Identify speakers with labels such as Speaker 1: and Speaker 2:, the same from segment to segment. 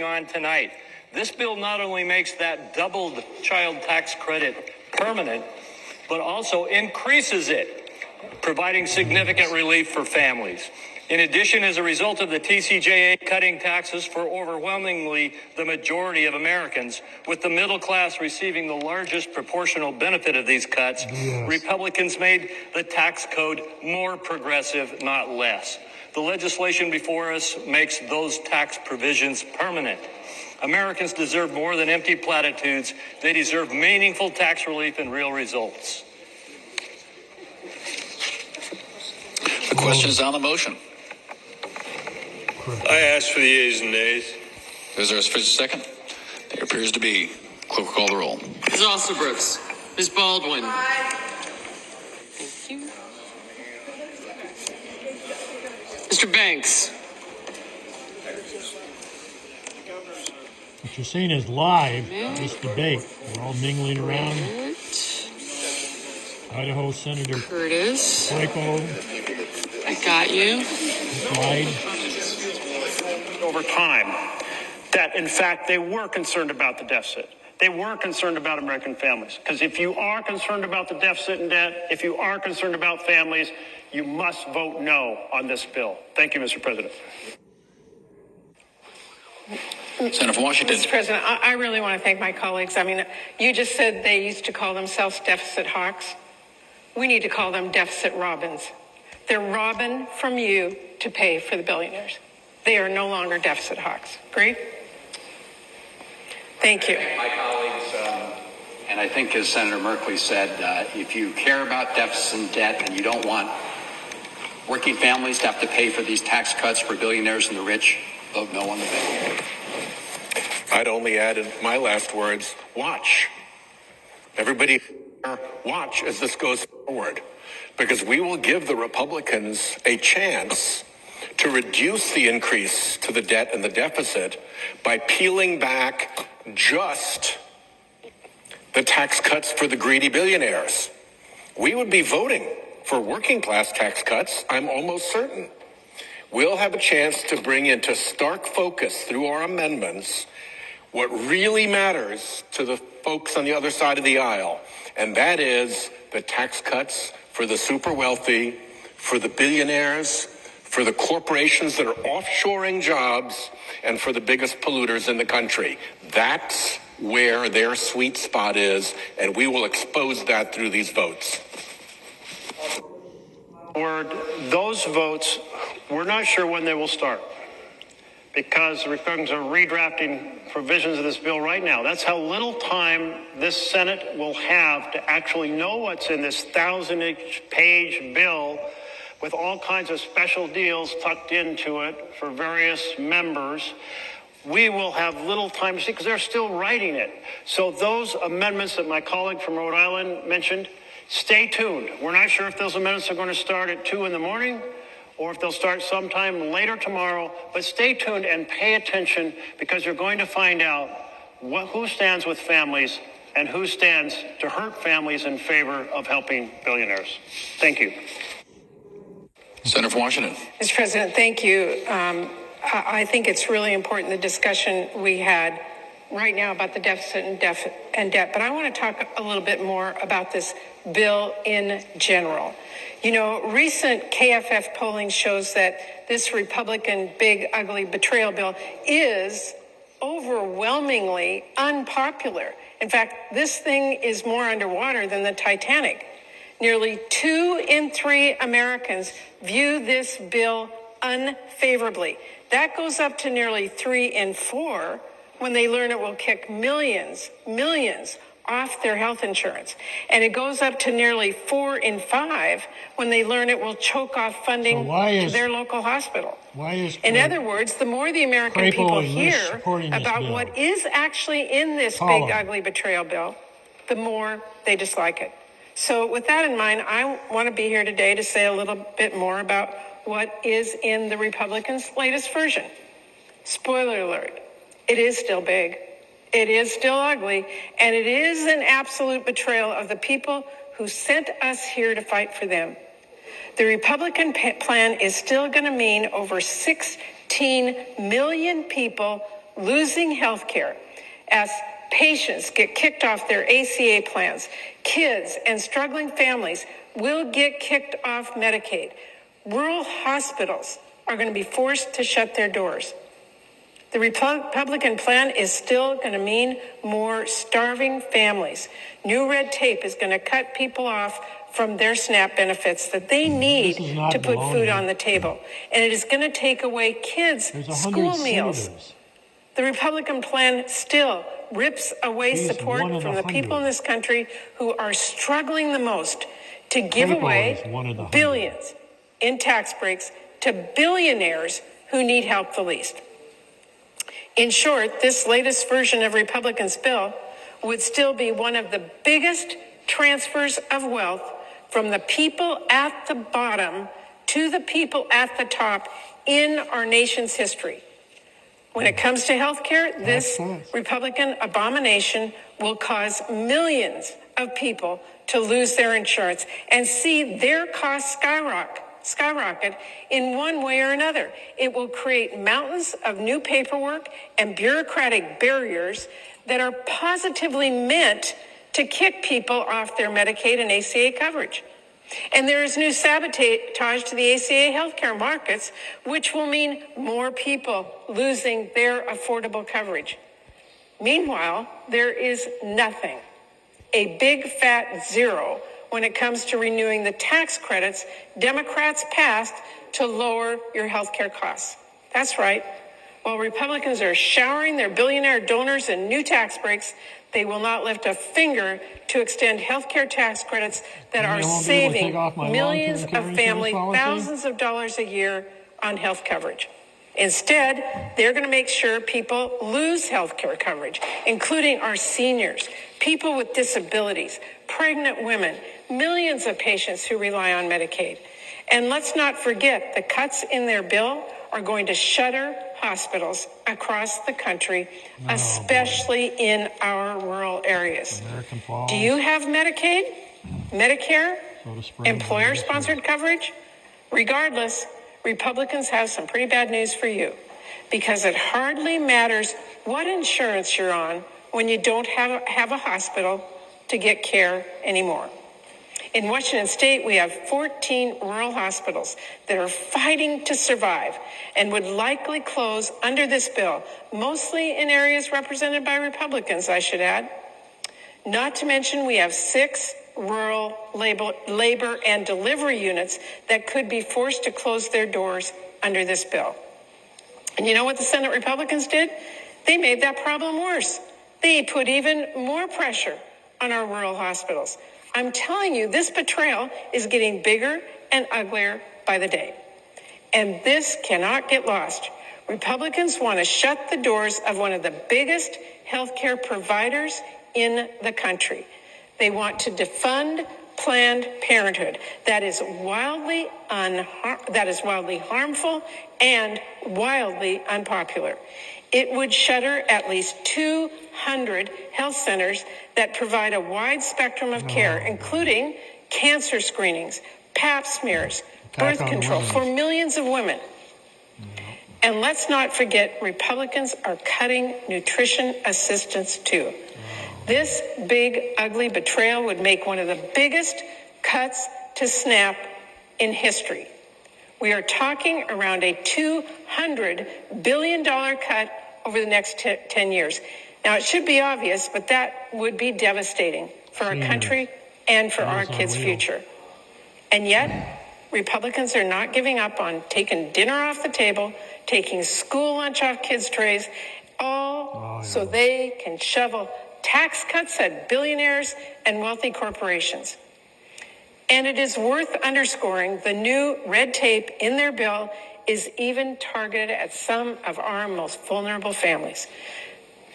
Speaker 1: on tonight. This bill not only makes that doubled child tax credit permanent, but also increases it, providing significant relief for families. In addition, as a result of the TCJA cutting taxes for overwhelmingly the majority of Americans, with the middle class receiving the largest proportional benefit of these cuts, Republicans made the tax code more progressive, not less. The legislation before us makes those tax provisions permanent. Americans deserve more than empty platitudes. They deserve meaningful tax relief and real results.
Speaker 2: The question is on the motion.
Speaker 3: I ask for the yeas and nays.
Speaker 2: Is there a second? There appears to be. Clerk will call the roll.
Speaker 4: Ms. Alstabrooks. Ms. Baldwin.
Speaker 5: Aye.
Speaker 4: Thank you. Mr. Banks.
Speaker 6: What you're seeing is live, this debate. We're all mingling around. Idaho Senator
Speaker 4: Curtis.
Speaker 6: Crapo.
Speaker 4: I got you.
Speaker 7: Over time, that in fact they were concerned about the deficit. They were concerned about American families. Because if you are concerned about the deficit and debt, if you are concerned about families, you must vote no on this bill. Thank you, Mr. President.
Speaker 2: Senator from Washington.
Speaker 5: Mr. President, I really want to thank my colleagues. I mean, you just said they used to call themselves deficit hawks. We need to call them deficit robins. They're robbing from you to pay for the billionaires. They are no longer deficit hawks. Agree? Thank you.
Speaker 8: My colleagues, and I think as Senator Merkley said, if you care about deficit and debt and you don't want working families to have to pay for these tax cuts for billionaires and the rich, vote no on the bill.
Speaker 3: I'd only add in my last words, watch. Everybody watch as this goes forward, because we will give the Republicans a chance to reduce the increase to the debt and the deficit by peeling back just the tax cuts for the greedy billionaires. We would be voting for working class tax cuts, I'm almost certain. We'll have a chance to bring into stark focus through our amendments what really matters to the folks on the other side of the aisle, and that is the tax cuts for the super wealthy, for the billionaires, for the corporations that are offshoring jobs, and for the biggest polluters in the country. That's where their sweet spot is, and we will expose that through these votes.
Speaker 7: Those votes, we're not sure when they will start, because the Republicans are redrafting provisions of this bill right now. That's how little time this Senate will have to actually know what's in this 1,000-page bill, with all kinds of special deals tucked into it for various members. We will have little time to see, because they're still writing it. So those amendments that my colleague from Rhode Island mentioned, stay tuned. We're not sure if those amendments are going to start at 2 in the morning or if they'll start sometime later tomorrow, but stay tuned and pay attention, because you're going to find out who stands with families and who stands to hurt families in favor of helping billionaires. Thank you.
Speaker 2: Senator from Washington.
Speaker 5: Mr. President, thank you. I think it's really important, the discussion we had right now about the deficit and debt, but I want to talk a little bit more about this bill in general. You know, recent KFF polling shows that this Republican big, ugly betrayal bill is overwhelmingly unpopular. In fact, this thing is more underwater than the Titanic. Nearly 2 in 3 Americans view this bill unfavorably. That goes up to nearly 3 in 4 when they learn it will kick millions off their health insurance. And it goes up to nearly 4 in 5 when they learn it will choke off funding to their local hospital. In other words, the more the American people hear about what is actually in this big, ugly betrayal bill, the more they dislike it. So with that in mind, I want to be here today to say a little bit more about what is in the Republicans' latest version. Spoiler alert, it is still big. It is still ugly, and it is an absolute betrayal of the people who sent us here to fight for them. The Republican plan is still going to mean over 16 million people losing health care as patients get kicked off their ACA plans. Kids and struggling families will get kicked off Medicaid. Rural hospitals are going to be forced to shut their doors. The Republican plan is still going to mean more starving families. New red tape is going to cut people off from their SNAP benefits that they need to put food on the table. And it is going to take away kids' school meals. The Republican plan still rips away support from the people in this country who are struggling the most to give away billions in tax breaks to billionaires who need help the least. In short, this latest version of Republicans' bill would still be one of the biggest transfers of wealth from the people at the bottom to the people at the top in our nation's history. When it comes to health care, this Republican abomination will cause millions of people to lose their insurance and see their costs skyrocket in one way or another. It will create mountains of new paperwork and bureaucratic barriers that are positively meant to kick people off their Medicaid and ACA coverage. And there is new sabotage to the ACA healthcare markets, which will mean more people losing their affordable coverage. Meanwhile, there is nothing, a big fat zero, when it comes to renewing the tax credits Democrats passed to lower your health care costs. That's right. While Republicans are showering their billionaire donors in new tax breaks, they will not lift a finger to extend health care tax credits that are saving millions of families thousands of dollars a year on health coverage. Instead, they're going to make sure people lose health care coverage, including our seniors, people with disabilities, pregnant women, millions of patients who rely on Medicaid. And let's not forget, the cuts in their bill are going to shutter hospitals across the country, especially in our rural areas. Do you have Medicaid, Medicare, employer-sponsored coverage? Regardless, Republicans have some pretty bad news for you, because it hardly matters what insurance you're on when you don't have a hospital to get care anymore. In Washington State, we have 14 rural hospitals that are fighting to survive and would likely close under this bill, mostly in areas represented by Republicans, I should add. Not to mention, we have 6 rural labor and delivery units that could be forced to close their doors under this bill. And you know what the Senate Republicans did? They made that problem worse. They put even more pressure on our rural hospitals. I'm telling you, this betrayal is getting bigger and uglier by the day. And this cannot get lost. Republicans want to shut the doors of one of the biggest healthcare providers in the country. They want to defund Planned Parenthood. That is wildly harmful and wildly unpopular. It would shutter at least 200 health centers that provide a wide spectrum of care, including cancer screenings, pap smears, birth control for millions of women. And let's not forget, Republicans are cutting nutrition assistance too. This big, ugly betrayal would make one of the biggest cuts to SNAP in history. We are talking around a $200 billion cut over the next 10 years. Now, it should be obvious, but that would be devastating for our country and for our kids' future. And yet, Republicans are not giving up on taking dinner off the table, taking school lunch off kids' trays, all so they can shovel tax cuts at billionaires and wealthy corporations. And it is worth underscoring the new red tape in their bill is even targeted at some of our most vulnerable families,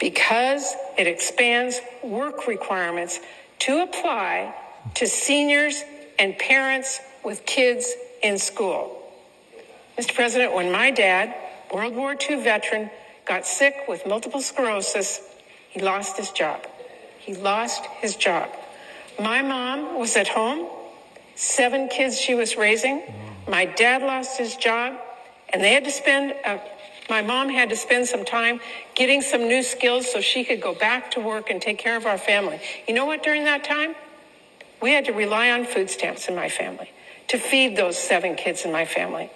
Speaker 5: because it expands work requirements to apply to seniors and parents with kids in school. Mr. President, when my dad, World War II veteran, got sick with multiple sclerosis, he lost his job. He lost his job. My mom was at home, 7 kids she was raising. My dad lost his job, and they had to spend a My mom had to spend some time getting some new skills so she could go back to work and take care of our family. You know what, during that time? We had to rely on food stamps in my family to feed those 7 kids in my family.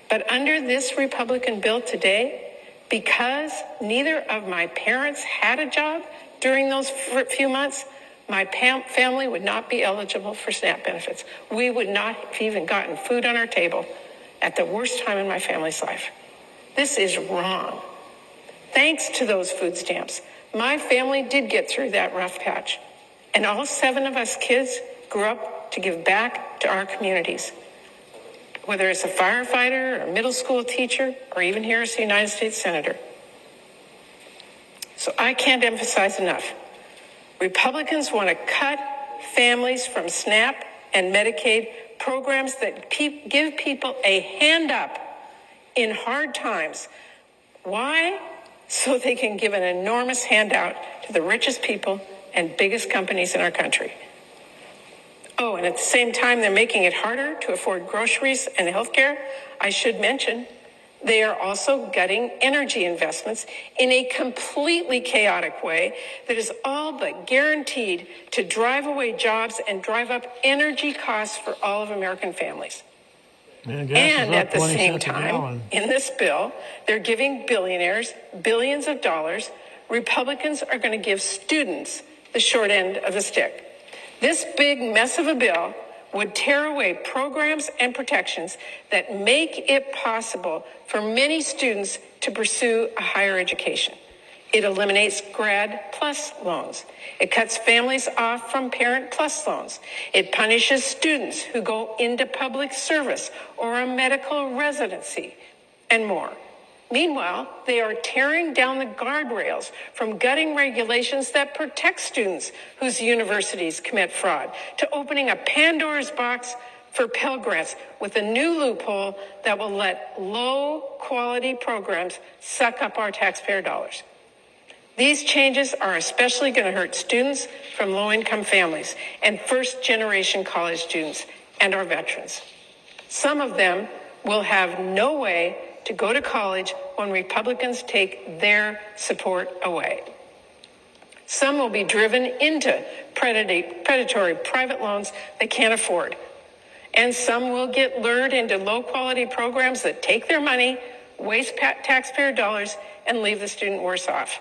Speaker 5: But under this Republican bill today, because neither of my parents had a job during those few months, my family would not be eligible for SNAP benefits. We would not have even gotten food on our table at the worst time in my family's life. This is wrong. Thanks to those food stamps, my family did get through that rough patch. And all 7 of us kids grew up to give back to our communities. Whether it's a firefighter or a middle school teacher, or even here as a United States Senator. So I can't emphasize enough. Republicans want to cut families from SNAP and Medicaid programs that give people a hand up in hard times. Why? So they can give an enormous handout to the richest people and biggest companies in our country. Oh, and at the same time, they're making it harder to afford groceries and health care. I should mention, they are also gutting energy investments in a completely chaotic way that is all but guaranteed to drive away jobs and drive up energy costs for all of American families. And at the same time, in this bill, they're giving billionaires billions of dollars. Republicans are going to give students the short end of the stick. This big mess of a bill would tear away programs and protections that make it possible for many students to pursue a higher education. It eliminates Grad Plus loans. It cuts families off from Parent Plus loans. It punishes students who go into public service or a medical residency, and more. Meanwhile, they are tearing down the guardrails from gutting regulations that protect students whose universities commit fraud, to opening a Pandora's box for Pell Grants with a new loophole that will let low-quality programs suck up our taxpayer dollars. These changes are especially going to hurt students from low-income families and first-generation college students and our veterans. Some of them will have no way to go to college when Republicans take their support away. Some will be driven into predatory private loans they can't afford. And some will get lured into low-quality programs that take their money, waste taxpayer dollars, and leave the student worse off.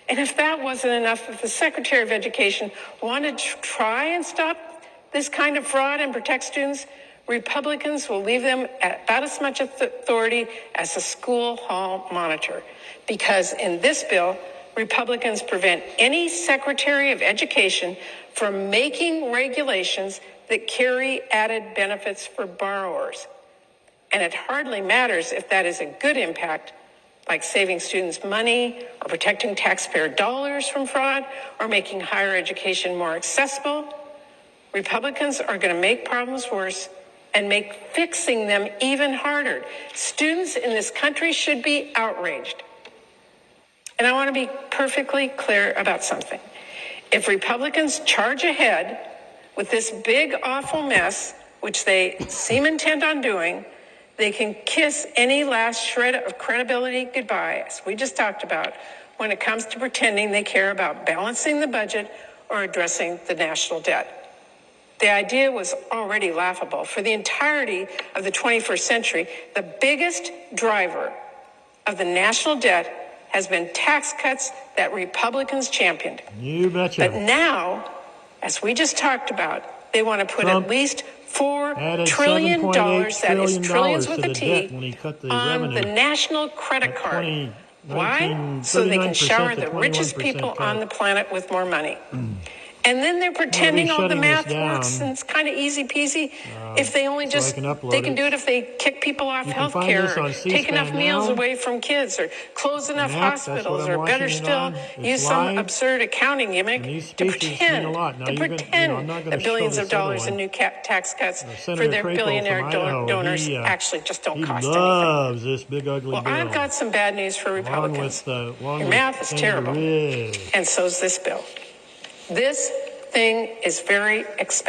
Speaker 5: And if that wasn't enough, if the Secretary of Education wanted to try and stop this kind of fraud and protect students, Republicans will leave them at about as much authority as a school hall monitor. Because in this bill, Republicans prevent any Secretary of Education from making regulations that carry added benefits for borrowers. And it hardly matters if that is a good impact, like saving students money or protecting taxpayer dollars from fraud or making higher education more accessible. Republicans are going to make problems worse and make fixing them even harder. Students in this country should be outraged. And I want to be perfectly clear about something. If Republicans charge ahead with this big, awful mess, which they seem intent on doing, they can kiss any last shred of credibility goodbye, as we just talked about, when it comes to pretending they care about balancing the budget or addressing the national debt. The idea was already laughable. For the entirety of the 21st century, the biggest driver of the national debt has been tax cuts that Republicans championed.
Speaker 6: You betcha.
Speaker 5: But now, as we just talked about, they want to put
Speaker 6: Trump
Speaker 5: at least $4 trillion, that is trillions with a T, on the national credit card. Why? So they can shower the richest people on the planet with more money. And then they're pretending all the math works and it's kind of easy peasy. If they only just, they can do it if they kick people off health care, or take enough meals away from kids, or close enough hospitals, or better still, use some absurd accounting gimmick to pretend that billions of dollars in new tax cuts for their billionaire donors actually just don't cost anything.
Speaker 6: Loves this big ugly bill.
Speaker 5: Well, I've got some bad news for Republicans. Your math is terrible, and so's this bill. This thing is very expensive.